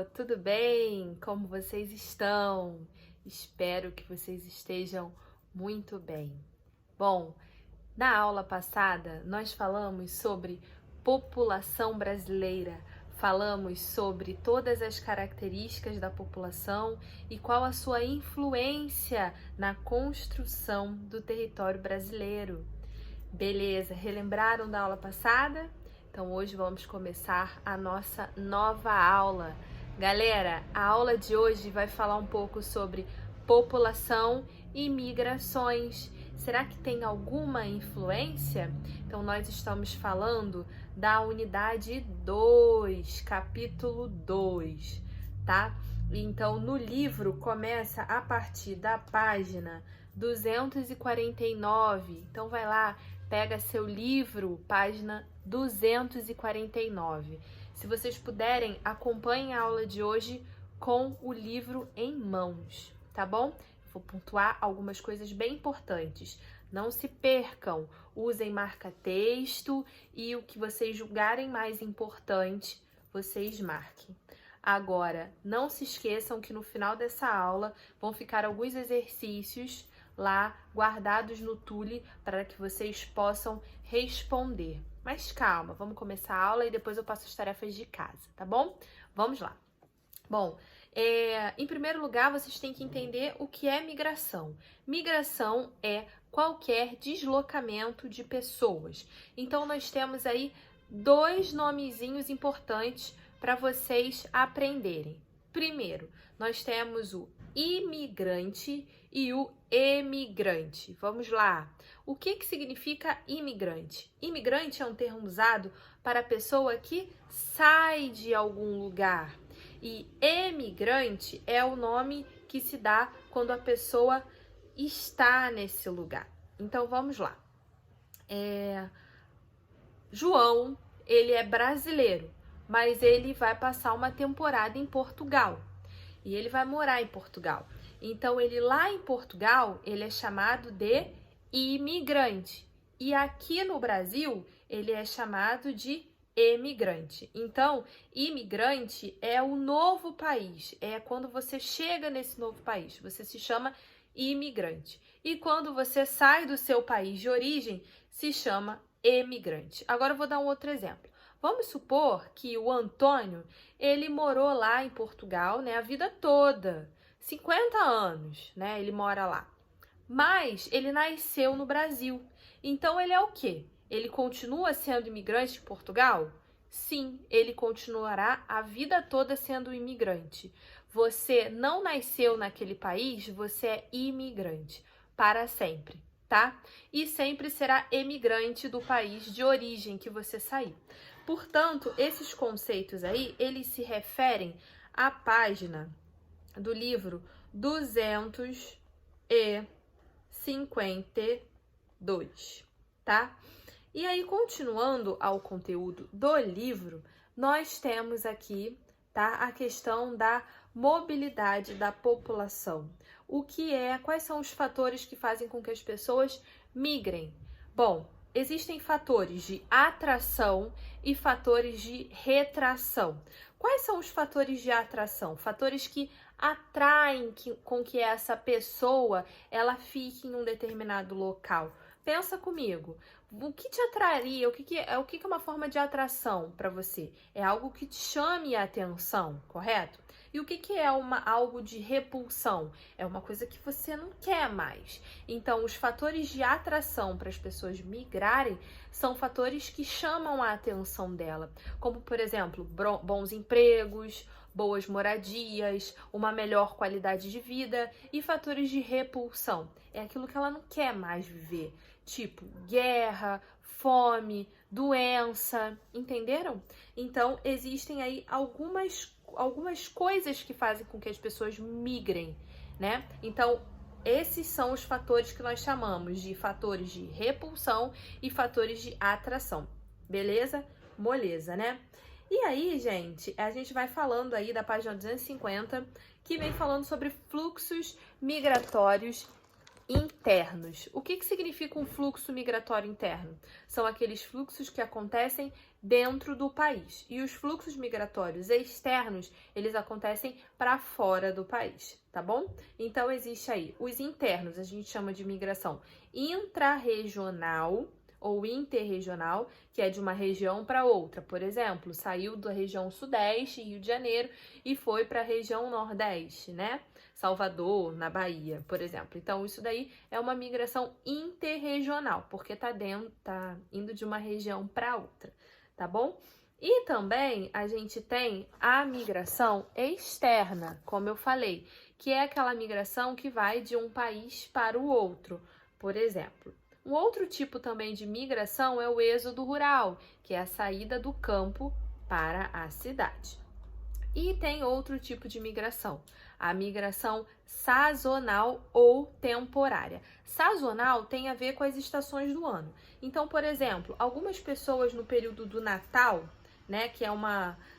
Tudo bem? Como vocês estão? Espero que vocês estejam muito bem. Bom, na aula passada nós falamos sobre população brasileira, falamos sobre todas as características da população e qual a sua influência na construção do território brasileiro. Beleza, relembraram da aula passada? Então hoje vamos começar a nossa nova aula. Galera, a aula de hoje vai falar um pouco sobre população e migrações. Será que tem alguma influência? Então nós estamos falando da unidade 2, capítulo 2, tá? Então no livro começa a partir da página 249. Então vai lá, pega seu livro, página 249. Se vocês puderem, acompanhem a aula de hoje com o livro em mãos, tá bom? Vou pontuar algumas coisas bem importantes. Não se percam, usem marca-texto e o que vocês julgarem mais importante, vocês marquem. Agora, não se esqueçam que no final dessa aula vão ficar alguns exercícios lá guardados no Tule para que vocês possam responder. Mas calma, vamos começar a aula e depois eu passo as tarefas de casa, tá bom? Vamos lá. Bom, em primeiro lugar, vocês têm que entender o que é migração. Migração é qualquer deslocamento de pessoas. Então, nós temos aí dois nomezinhos importantes para vocês aprenderem. Primeiro, nós temos o imigrante e o emigrante. Vamos lá. O que significa imigrante? Imigrante é um termo usado para a pessoa que sai de algum lugar. E emigrante é o nome que se dá quando a pessoa está nesse lugar. Então, vamos lá. João, ele é brasileiro, mas ele vai passar uma temporada em Portugal. E ele vai morar em Portugal. Então, ele lá em Portugal, ele é chamado de imigrante. E aqui no Brasil, ele é chamado de emigrante. Então, imigrante é o novo país. É quando você chega nesse novo país. Você se chama imigrante. E quando você sai do seu país de origem, se chama emigrante. Agora, eu vou dar um outro exemplo. Vamos supor que o Antônio, ele morou lá em Portugal, né, a vida toda, 50 anos, né, ele mora lá. Mas ele nasceu no Brasil. Então ele é o quê? Ele continua sendo imigrante em Portugal? Sim, ele continuará a vida toda sendo imigrante. Você não nasceu naquele país, você é imigrante para sempre, tá? E sempre será emigrante do país de origem que você saiu. Portanto, esses conceitos aí, eles se referem à página do livro 252, tá? E aí, continuando ao conteúdo do livro, nós temos aqui, tá, a questão da mobilidade da população. O que é, quais são os fatores que fazem com que as pessoas migrem? Bom, existem fatores de atração e fatores de retração. Quais são os fatores de atração? Fatores que atraem com que essa pessoa ela fique em um determinado local. Pensa comigo, o que te atraria, o que é uma forma de atração para você? É algo que te chame a atenção, correto? E o que é algo de repulsão? É uma coisa que você não quer mais. Então, os fatores de atração para as pessoas migrarem são fatores que chamam a atenção dela, como, por exemplo, bons empregos, boas moradias, uma melhor qualidade de vida, e fatores de repulsão. É aquilo que ela não quer mais viver, tipo guerra, fome, doença, entenderam? Então, existem aí algumas coisas que fazem com que as pessoas migrem, né? Então, esses são os fatores que nós chamamos de fatores de repulsão e fatores de atração. Beleza? Moleza, né? E aí, gente, a gente vai falando aí da página 250, que vem falando sobre fluxos migratórios internos. O que significa um fluxo migratório interno? São aqueles fluxos que acontecem dentro do país. E os fluxos migratórios externos, eles acontecem para fora do país, tá bom? Então, existe aí os internos, a gente chama de migração intrarregional ou interregional, que é de uma região para outra. Por exemplo, saiu da região Sudeste, Rio de Janeiro, e foi para a região Nordeste, né? Salvador, na Bahia, por exemplo. Então, isso daí é uma migração interregional, porque tá indo de uma região para outra, tá bom? E também a gente tem a migração externa, como eu falei, que é aquela migração que vai de um país para o outro, por exemplo. Um outro tipo também de migração é o êxodo rural, que é a saída do campo para a cidade. E tem outro tipo de migração, a migração sazonal ou temporária. Sazonal tem a ver com as estações do ano. Então, por exemplo, algumas pessoas no período do Natal, né, que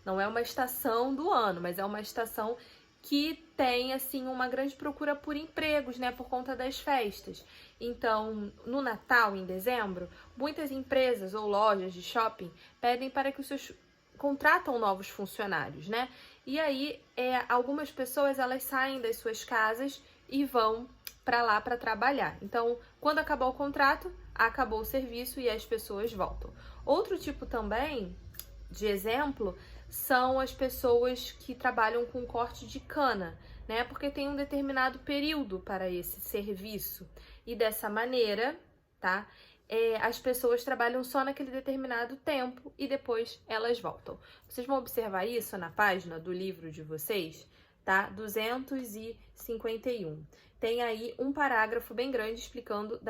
não é uma estação do ano, mas é uma estação que tem, assim, uma grande procura por empregos, né, por conta das festas. Então, no Natal, em dezembro, muitas empresas ou lojas de shopping pedem para que os seus contratam novos funcionários, né? E aí, algumas pessoas, elas saem das suas casas e vão para lá para trabalhar. Então, quando acabar o contrato, acabou o serviço e as pessoas voltam. Outro tipo também, de exemplo, são as pessoas que trabalham com corte de cana, né? Porque tem um determinado período para esse serviço. E dessa maneira, tá? As pessoas trabalham só naquele determinado tempo e depois elas voltam. Vocês vão observar isso na página do livro de vocês, tá? 251. Tem aí um parágrafo bem grande explicando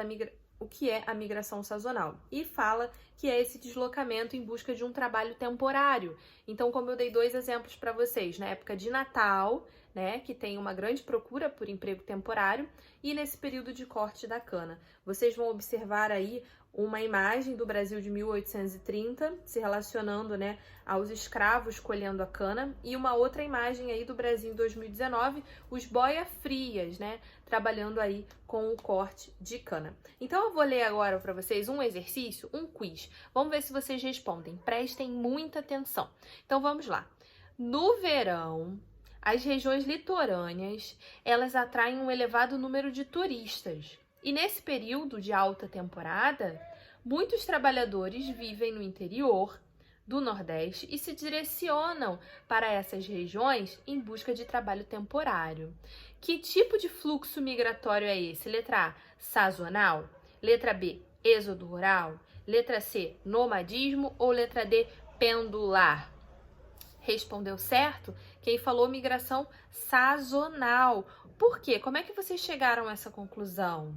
o que é a migração sazonal. E fala que é esse deslocamento em busca de um trabalho temporário. Então, como eu dei 2 exemplos para vocês, na época de Natal, né, que tem uma grande procura por emprego temporário, e nesse período de corte da cana. Vocês vão observar aí uma imagem do Brasil de 1830, se relacionando, né, aos escravos colhendo a cana, e uma outra imagem aí do Brasil em 2019, os boia-frias, né, trabalhando aí com o corte de cana. Então, eu vou ler agora para vocês um exercício, um quiz. Vamos ver se vocês respondem. Prestem muita atenção. Então, vamos lá. No verão, as regiões litorâneas, elas atraem um elevado número de turistas. E nesse período de alta temporada, muitos trabalhadores vivem no interior do Nordeste e se direcionam para essas regiões em busca de trabalho temporário. Que tipo de fluxo migratório é esse? Letra A, sazonal. Letra B, êxodo rural. Letra C, nomadismo. Ou letra D, pendular? Respondeu certo quem falou migração sazonal. Por quê? Como é que vocês chegaram a essa conclusão?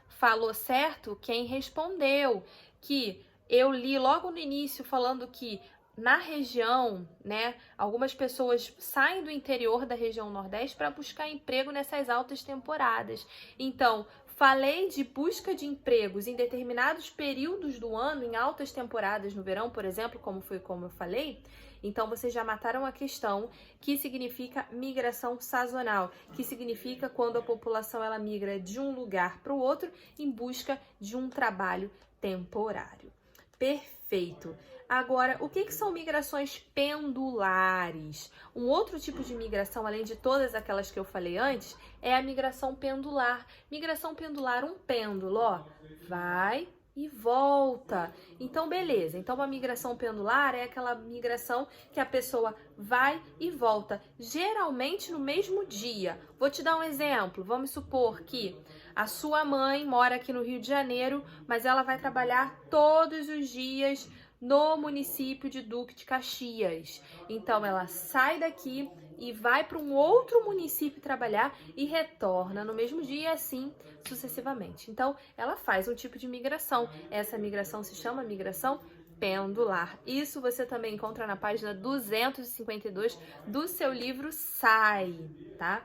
Falou certo quem respondeu que eu li logo no início falando que na região, né, algumas pessoas saem do interior da região Nordeste para buscar emprego nessas altas temporadas. Então, falei de busca de empregos em determinados períodos do ano, em altas temporadas no verão, por exemplo, como eu falei. Então, vocês já mataram a questão, que significa migração sazonal, que significa quando a população ela migra de um lugar para o outro em busca de um trabalho temporário. Perfeito! Agora, o que são migrações pendulares? Um outro tipo de migração, além de todas aquelas que eu falei antes, é a migração pendular. Migração pendular, um pêndulo, ó, vai e volta. Então, beleza. Então, uma migração pendular é aquela migração que a pessoa vai e volta, geralmente no mesmo dia. Vou te dar um exemplo. Vamos supor que a sua mãe mora aqui no Rio de Janeiro, mas ela vai trabalhar todos os dias no município de Duque de Caxias. Então, ela sai daqui e vai para um outro município trabalhar e retorna no mesmo dia e assim sucessivamente. Então, ela faz um tipo de migração. Essa migração se chama migração pendular. Isso você também encontra na página 252 do seu livro Sai, tá?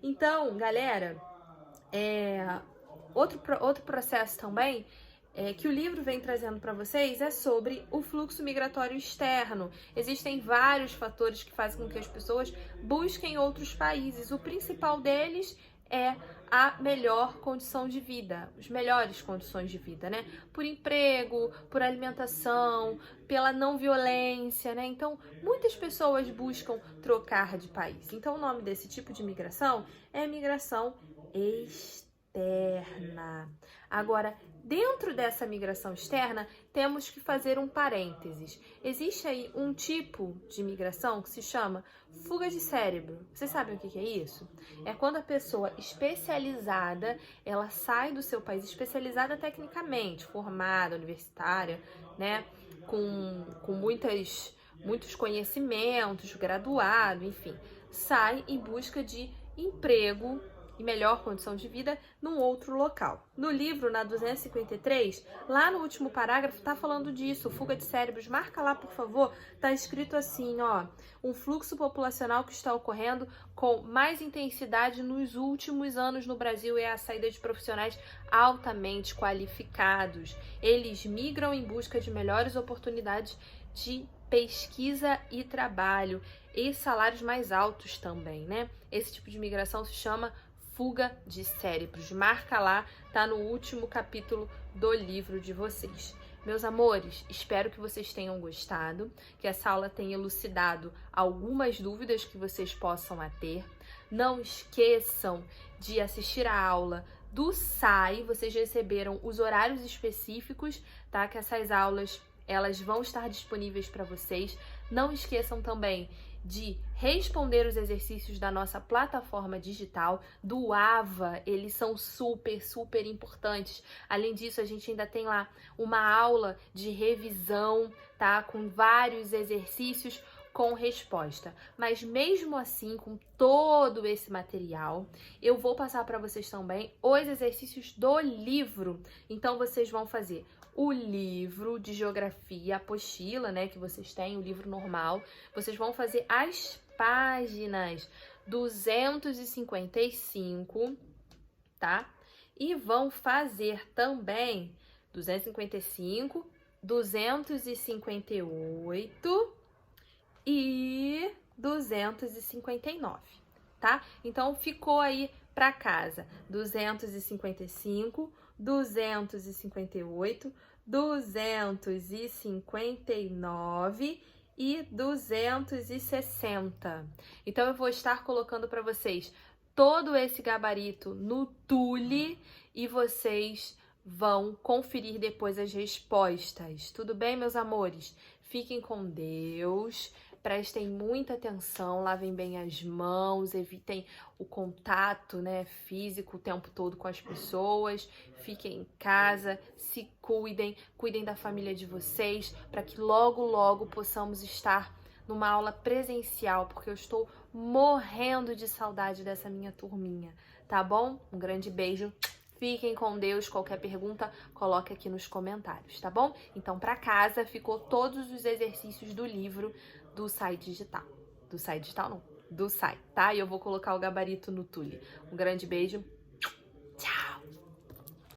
Então, galera, outro processo também que o livro vem trazendo para vocês é sobre o fluxo migratório externo. Existem vários fatores que fazem com que as pessoas busquem outros países. O principal deles é a melhor condição de vida, as melhores condições de vida, né? Por emprego, por alimentação, pela não violência, né? Então, muitas pessoas buscam trocar de país. Então, o nome desse tipo de migração é migração externa. Agora, dentro dessa migração externa, temos que fazer um parênteses. Existe aí um tipo de migração que se chama fuga de cérebro. Vocês sabem o que é isso? É quando a pessoa especializada, ela sai do seu país, especializada tecnicamente, formada, universitária, né? Com muitos conhecimentos, graduado, enfim, sai em busca de emprego e melhor condição de vida num outro local. No livro, na 253, lá no último parágrafo, tá falando disso, fuga de cérebros. Marca lá, por favor, tá escrito assim, ó, um fluxo populacional que está ocorrendo com mais intensidade nos últimos anos no Brasil é a saída de profissionais altamente qualificados. Eles migram em busca de melhores oportunidades de pesquisa e trabalho e salários mais altos também, né? Esse tipo de migração se chama fuga de cérebros. Marca lá, tá no último capítulo do livro de vocês. Meus amores, espero que vocês tenham gostado, que essa aula tenha elucidado algumas dúvidas que vocês possam ter. Não esqueçam de assistir a aula do SAI, vocês receberam os horários específicos, tá? Que essas aulas, elas vão estar disponíveis para vocês. Não esqueçam também de responder os exercícios da nossa plataforma digital, do AVA, eles são super importantes. Além disso, a gente ainda tem lá uma aula de revisão, tá? Com vários exercícios com resposta. Mas mesmo assim, com todo esse material, eu vou passar para vocês também os exercícios do livro. Então, vocês vão fazer o livro de geografia, a apostila, né, que vocês têm, o livro normal. Vocês vão fazer as páginas 255, tá? E vão fazer também 255, 258 e 259, tá? Então, ficou aí para casa 255, 258, 259 e 260. Então, eu vou estar colocando para vocês todo esse gabarito no Tule e vocês vão conferir depois as respostas. Tudo bem, meus amores? Fiquem com Deus. Prestem muita atenção, lavem bem as mãos, evitem o contato, né, físico o tempo todo com as pessoas, fiquem em casa, se cuidem, cuidem da família de vocês, para que logo possamos estar numa aula presencial, porque eu estou morrendo de saudade dessa minha turminha, tá bom? Um grande beijo. Fiquem com Deus. Qualquer pergunta, coloque aqui nos comentários, tá bom? Então, para casa, ficou todos os exercícios do livro do SAI Digital. Do SAI Digital, não. Do SAI, tá? E eu vou colocar o gabarito no Tule. Um grande beijo.